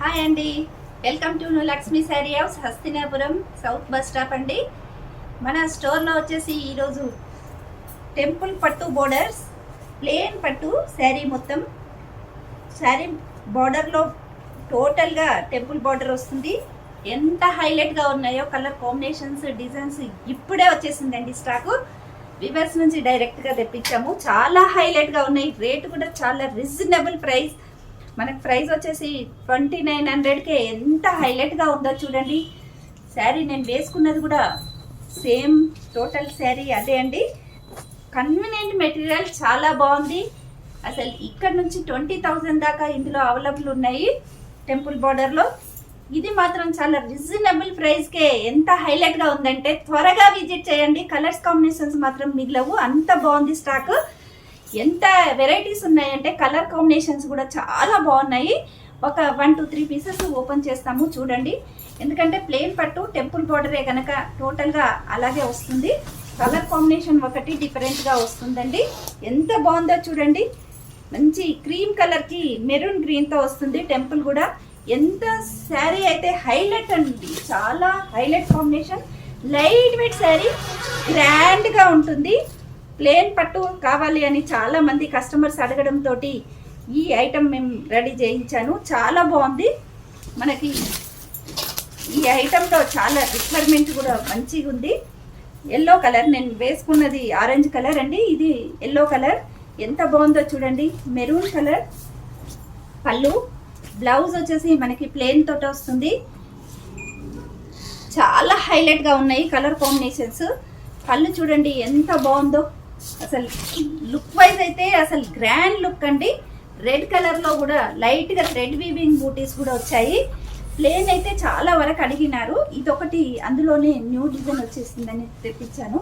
Hi అండి, welcome to Lakshmi sari house, Hastinapuram south bus stop అండి. మన స్టోర్లో వచ్చేసి ఈరోజు టెంపుల్ పట్టు బోర్డర్స్, ప్లేన్ పట్టు శారీ, మొత్తం శారీ బార్డర్లో టోటల్గా టెంపుల్ బార్డర్ వస్తుంది. ఎంత హైలైట్గా ఉన్నాయో కలర్ కాంబినేషన్స్, డిజైన్స్ ఇప్పుడే వచ్చేసిందండి స్టాకు. వివర్స్ నుంచి డైరెక్ట్గా తెప్పించాము. చాలా హైలైట్గా ఉన్నాయి. రేటు కూడా చాలా రీజనబుల్ ప్రైస్. మనకు ప్రైస్ వచ్చేసి 2900కే. ఎంత హైలైట్గా ఉందో చూడండి. శారీ నేను వేసుకున్నది కూడా సేమ్ టోటల్ శారీ అదే అండి. కన్వీనియంట్ మెటీరియల్, చాలా బాగుంది. అసలు ఇక్కడ నుంచి 20,000 దాకా ఇందులో అవైలబుల్ ఉన్నాయి టెంపుల్ బార్డర్లో. ఇది మాత్రం చాలా రీజనబుల్ ప్రైస్కే ఎంత హైలైట్గా ఉందంటే త్వరగా విజిట్ చేయండి. కలర్స్ కాంబినేషన్స్ మాత్రం మిగలవు, అంత బాగుంది స్టాక్. ఎంత వెరైటీస్ ఉన్నాయంటే కలర్ కాంబినేషన్స్ కూడా చాలా బాగున్నాయి. ఒక 1 to 3 పీసెస్ ఓపెన్ చేస్తాము చూడండి. ఎందుకంటే ప్లెయిన్ పట్టు టెంపుల్ బార్డరే కనుక టోటల్గా అలాగే వస్తుంది. కలర్ కాంబినేషన్ ఒకటి డిఫరెంట్గా వస్తుందండి. ఎంత బాగుందో చూడండి. మంచి క్రీమ్ కలర్కి మెరూన్ గ్రీన్తో వస్తుంది టెంపుల్ కూడా. ఎంత శారీ అయితే హైలైట్ అండి, చాలా highlight combination. Light weight sari, గ్రాండ్గా ఉంటుంది. ప్లేన్ పట్టు కావాలి అని చాలా మంది కస్టమర్స్ అడగడంతో ఈ ఐటమ్ మేము రెడీ చేయించాను. చాలా బాగుంది. మనకి ఈ ఐటెంలో చాలా రిక్వైర్మెంట్ కూడా మంచిగా ఉంది. ఎల్లో కలర్, నేను వేసుకున్నది ఆరెంజ్ కలర్ అండి, ఇది ఎల్లో కలర్. ఎంత బాగుందో చూడండి. మెరూన్ కలర్ పళ్ళు, బ్లౌజ్ వచ్చేసి మనకి ప్లేన్ తోటి వస్తుంది. చాలా హైలైట్గా ఉన్నాయి కలర్ కాంబినేషన్స్. పళ్ళు చూడండి ఎంత బాగుందో. అసలు లుక్ వైజ్ అయితే అసలు గ్రాండ్ లుక్ అండి. రెడ్ కలర్లో కూడా లైట్గా థ్రెడ్ వీవింగ్ బూటీస్ కూడా వచ్చాయి. ప్లేన్ అయితే చాలా వరకు అడిగినారు. ఇదొకటి అందులోనే న్యూ డిజైన్ వచ్చేసిందని తెప్పించాను.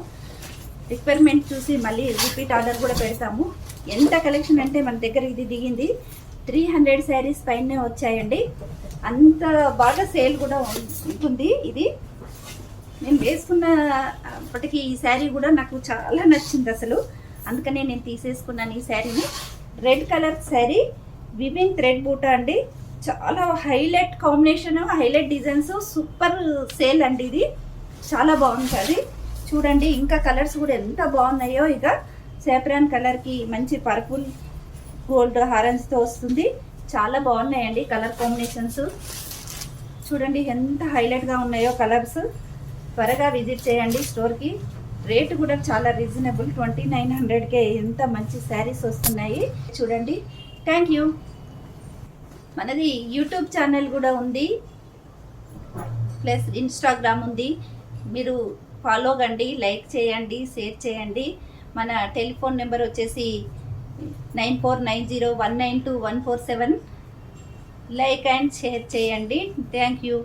రిక్వైర్మెంట్ చూసి మళ్ళీ రిపీట్ ఆర్డర్ కూడా పెడతాము. ఎంత కలెక్షన్ అంటే మన దగ్గర ఇది దిగింది 300 శారీస్ పైనే వచ్చాయండి. అంత బాగా సేల్ కూడా ఉంటుంది. ఇది నేను వేసుకున్నప్పటికీ ఈ శారీ కూడా నాకు చాలా నచ్చింది అసలు. అందుకనే నేను తీసేసుకున్నాను ఈ శారీని. Red colour sari, weaving thread బూటా అండి. చాలా highlight combination, highlight designs, super sale అండి. ఇది చాలా బాగుంటుంది చూడండి. ఇంకా కలర్స్ కూడా ఎంత బాగున్నాయో. ఇక సేప్రాన్ కలర్కి మంచి పర్పుల్ గోల్డ్ ఆరెంజ్తో వస్తుంది. చాలా బాగున్నాయండి కలర్ కాంబినేషన్స్. చూడండి ఎంత హైలైట్గా ఉన్నాయో కలర్స్. త్వరగా విజిట్ చేయండి స్టోర్కి. రేటు కూడా చాలా రీజనబుల్, 2900కే ఎంత మంచి శారీస్ వస్తున్నాయి చూడండి. Thank you. మనది యూట్యూబ్ ఛానల్ కూడా ఉంది, ప్లస్ ఇన్స్టాగ్రామ్ ఉంది. మీరు ఫాలో కండి, లైక్ చేయండి, షేర్ చేయండి. మన టెలిఫోన్ నెంబర్ వచ్చేసి 9490192147. లైక్ అండ్ షేర్ చేయండి. Thank you.